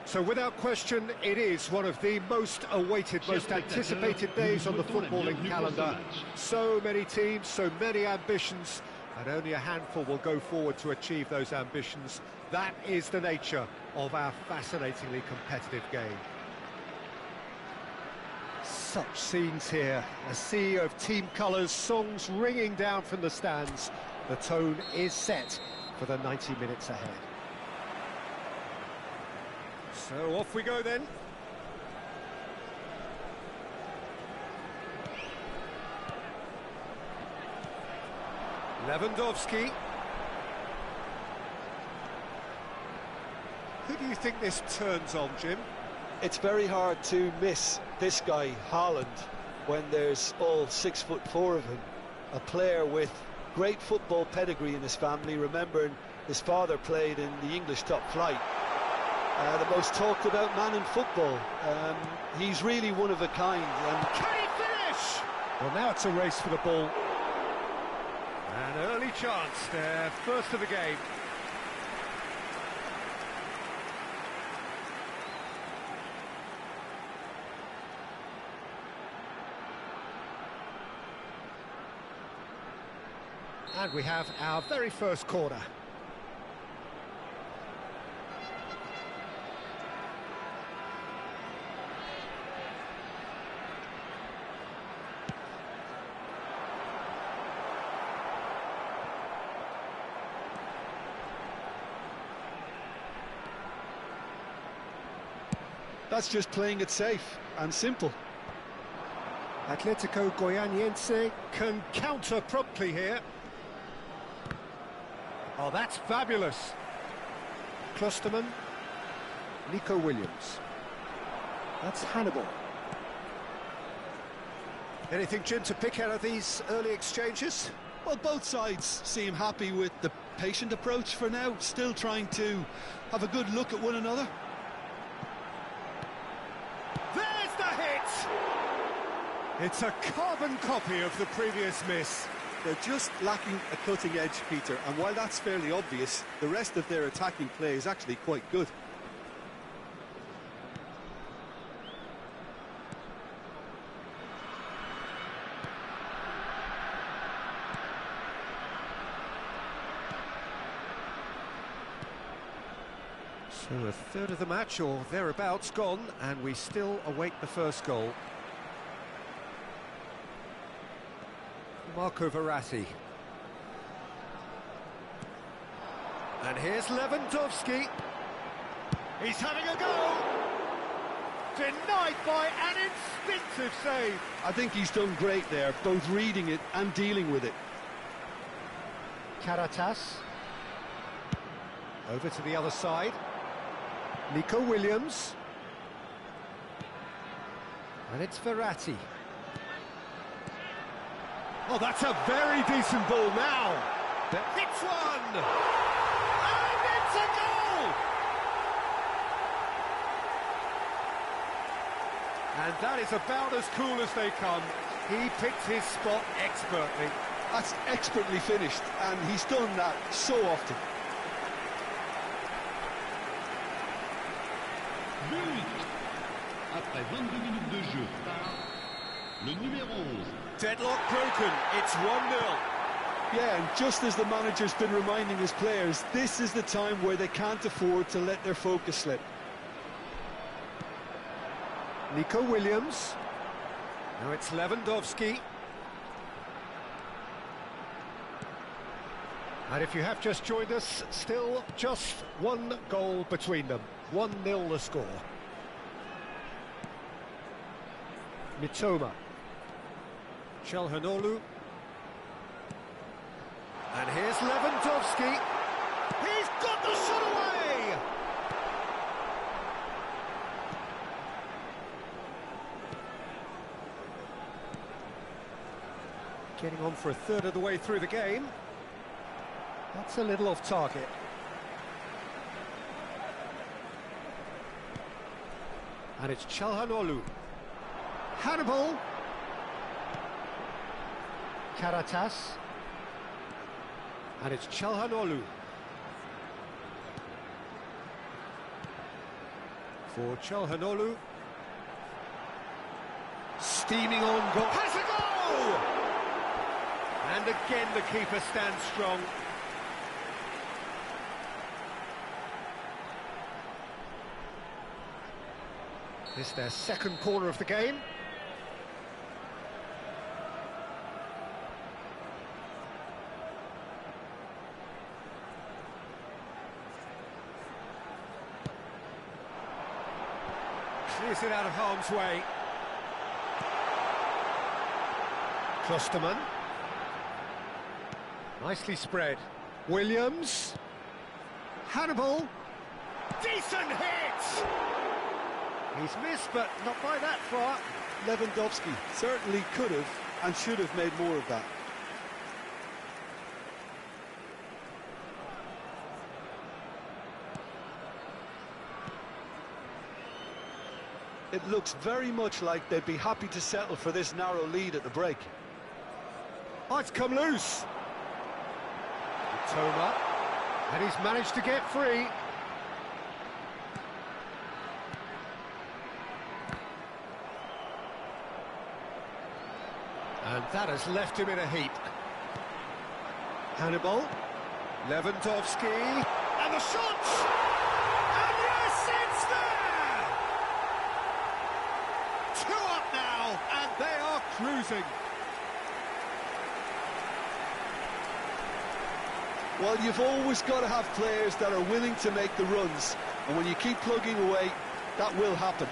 So without question, it is one of the most awaited, most anticipated days on the footballing calendar. So many teams, so many ambitions, and only a handful will go forward to achieve those ambitions. That is the nature of our fascinatingly competitive game. Such scenes here, a sea of team colours, songs ringing down from the stands. The tone is set for the 90 minutes ahead. So off we go then. Lewandowski. Who do you think this turns on, Jim? It's very hard to miss this guy, Haaland, when there's all 6'4" of him. A player with great football pedigree in his family, remembering his father played in the English top flight. The most talked about man in football. He's really one of a kind. Can he finish? Well, now it's a race for the ball. An early chance there, first of the game. And we have our very first corner. That's just playing it safe and simple. Atletico Goianiense can counter promptly here. Oh, that's fabulous. Klosterman, Nico Williams. That's Hannibal. Anything, Jim, to pick out of these early exchanges? Well, both sides seem happy with the patient approach for now, still trying to have a good look at one another. There's the hit! It's a carbon copy of the previous miss. They're just lacking a cutting edge, Peter, and while that's fairly obvious, the rest of their attacking play is actually quite good. So a third of the match, or thereabouts, gone, and we still await the first goal. Marco Verratti. And here's Lewandowski. He's having a go! Denied by an instinctive save. I think he's done great there, both reading it and dealing with it. Caratas. Over to the other side. Nico Williams. And it's Verratti. Oh, that's a very decent ball now. Hits one! And it's a goal! And that is about as cool as they come. He picked his spot expertly. That's expertly finished, and he's done that so often. But après 22 minutes de jeu par le numéro 11. Deadlock broken, it's 1-0. Yeah, and just as the manager's been reminding his players, this is the time where they can't afford to let their focus slip. Nico Williams. Now it's Lewandowski. And if you have just joined us, still just one goal between them. 1-0 the score. Mitoma. Çalhanoğlu. And here's Lewandowski. He's got the shot away! Getting on for a third of the way through the game. That's a little off target. And it's Çalhanoğlu. Hannibal. Caratas. And it's Çalhanoğlu. For Çalhanoğlu. Steaming on goal. Has a goal! And again the keeper stands strong. This is their second corner of the game. Clears it out of harm's way. Klosterman. Nicely spread. Williams. Hannibal. Decent hit! He's missed, but not by that far. Lewandowski certainly could have and should have made more of that. It looks very much like they'd be happy to settle for this narrow lead at the break. Oh, it's come loose. Toma, and he's managed to get free. And that has left him in a heap. Hannibal, Lewandowski, and the shot! And yes, it's there! 2 up now, and they are cruising. Well, you've always got to have players that are willing to make the runs, and when you keep plugging away, that will happen.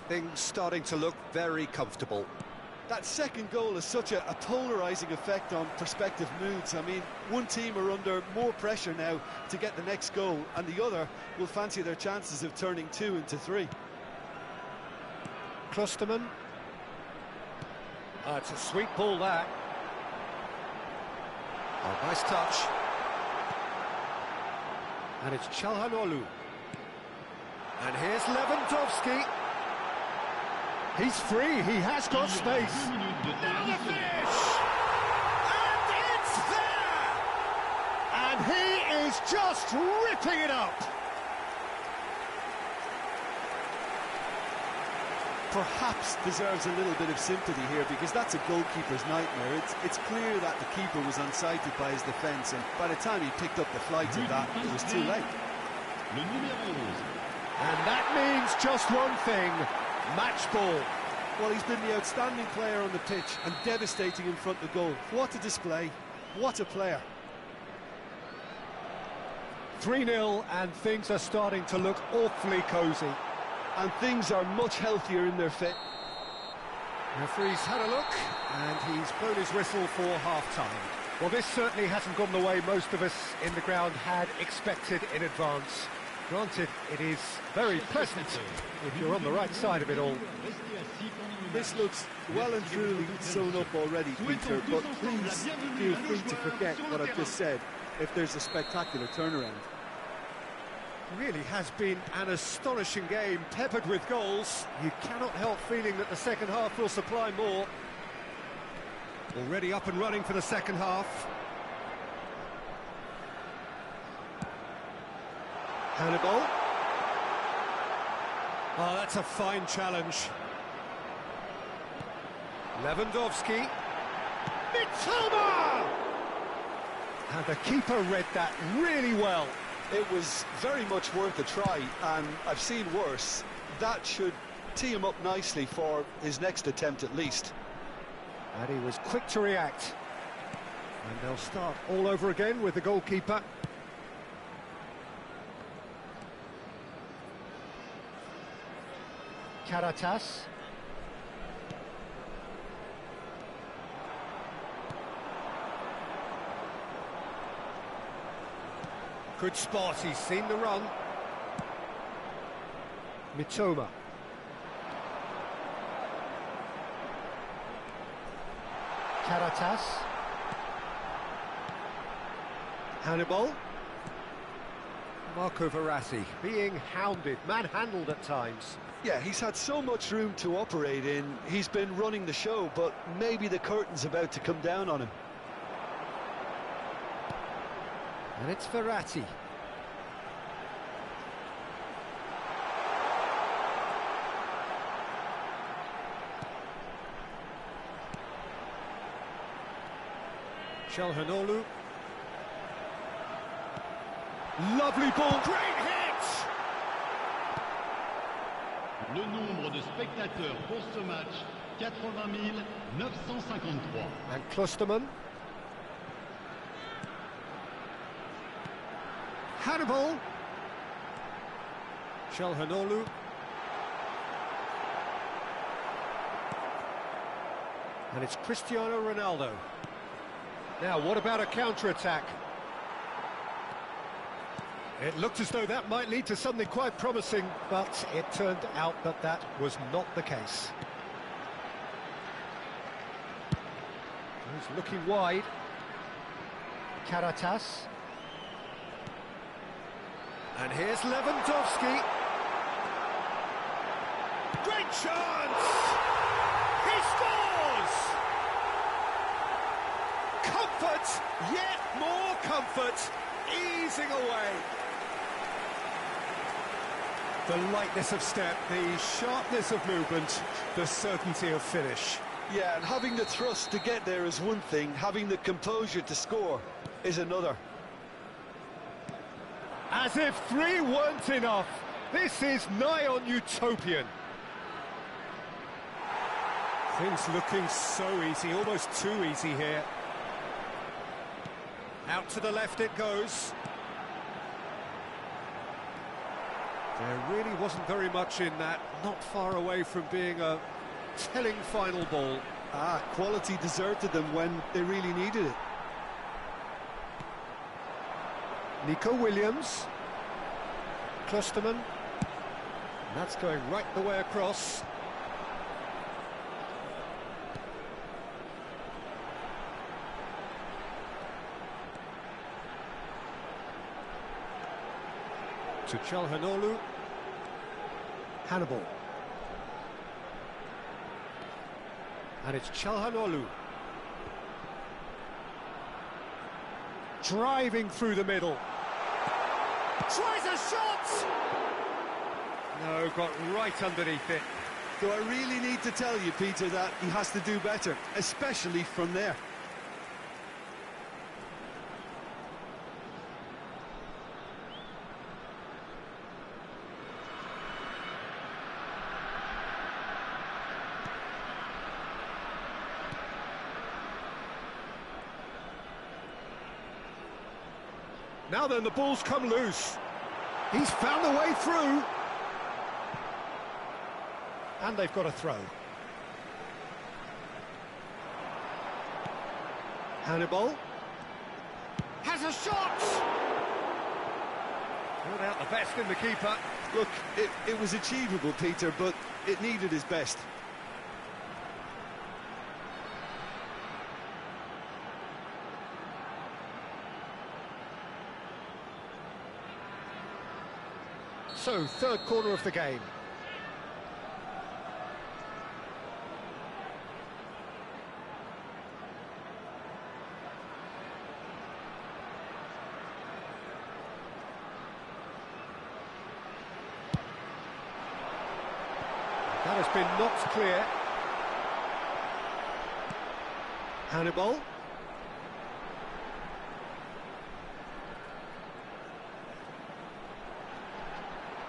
Things starting to look very comfortable. That second goal has such a polarising effect on prospective moods. I mean, one team are under more pressure now to get the next goal, and the other will fancy their chances of turning 2 into 3. Klosterman. It's a sweet ball, that. Oh, nice touch. And it's Çalhanoğlu. And here's Lewandowski. He's free, he has got space. Now the finish! And it's there! And he is just ripping it up! Perhaps deserves a little bit of sympathy here, because that's a goalkeeper's nightmare. It's clear that the keeper was unsighted by his defence, and by the time he picked up the flight of that, it was too late. And that means just one thing. Match ball. Well, he's been the outstanding player on the pitch and devastating in front of goal. What a display. What a player. 3-0, and things are starting to look awfully cosy. And things are much healthier in their fit. Referee's had a look, and he's blown his whistle for half-time. Well, this certainly hasn't gone the way most of us in the ground had expected in advance. Granted, it is very pleasant if you're on the right side of it all. This looks well and truly sewn up already, Peter, but please feel free to forget what I've just said if there's a spectacular turnaround. Really has been an astonishing game, peppered with goals. You cannot help feeling that the second half will supply more. Already up and running for the second half. Hannibal. Oh, that's a fine challenge. Lewandowski. Mitoma! And the keeper read that really well. It was very much worth a try, and I've seen worse. That should tee him up nicely for his next attempt at least. And he was quick to react. And they'll start all over again with the goalkeeper. Karatas. Good spot, he's seen the run. Mitoma. Caratas. Hannibal. Marco Verratti being hounded, manhandled at times. Yeah, he's had so much room to operate in. He's been running the show, but maybe the curtain's about to come down on him. And it's Verratti. Çalhanoğlu. Lovely ball, great hit! Le nombre de spectateurs pour ce match, 80 953. And Klosterman. Hannibal. Çalhanoğlu. And it's Cristiano Ronaldo. Now, what about a counter-attack? It looked as though that might lead to something quite promising, but it turned out that that was not the case. He's looking wide. Caratas. And here's Lewandowski. Great chance! He scores! Comfort, yet more comfort, easing away. The lightness of step, the sharpness of movement, the certainty of finish. Yeah, and having the thrust to get there is one thing, having the composure to score is another. As if 3 weren't enough, this is nigh on utopian. Things looking so easy, almost too easy here. Out to the left it goes. There really wasn't very much in that, not far away from being a telling final ball. Quality deserted them when they really needed it. Nico Williams. Klosterman. And that's going right the way across. To Çalhanoğlu. Hannibal. And it's Çalhanoğlu. Driving through the middle. Tries a shot! No, got right underneath it. Do I really need to tell you, Peter, that he has to do better, especially from there? Now then, the ball's come loose. He's found the way through. And they've got a throw. Hannibal. Has a shot! Brought out the best in the keeper. Look, it was achievable, Peter, but it needed his best. So, third corner of the game. That has been knocked clear. Hannibal.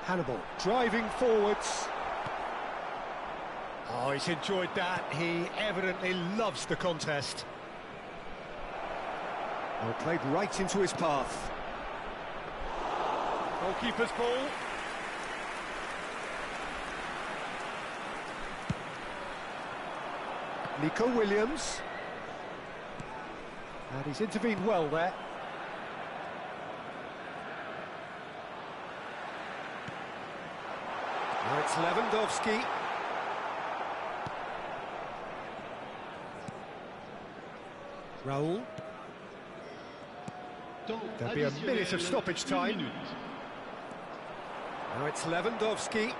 Hannibal driving forwards. Oh, he's enjoyed that. He evidently loves the contest. Well, played right into his path. Goalkeeper's ball. Nico Williams. And he's intervened well there. Now it's Lewandowski. Raul. There'll be a minute of stoppage time. Now it's Lewandowski.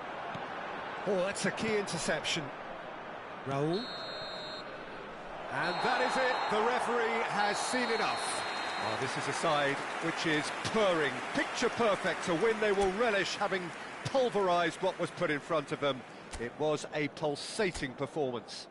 Oh, that's a key interception. Raul. And that is it. The referee has seen enough. Oh, this is a side which is purring, picture perfect, a win they will relish, having pulverised what was put in front of them. It was a pulsating performance.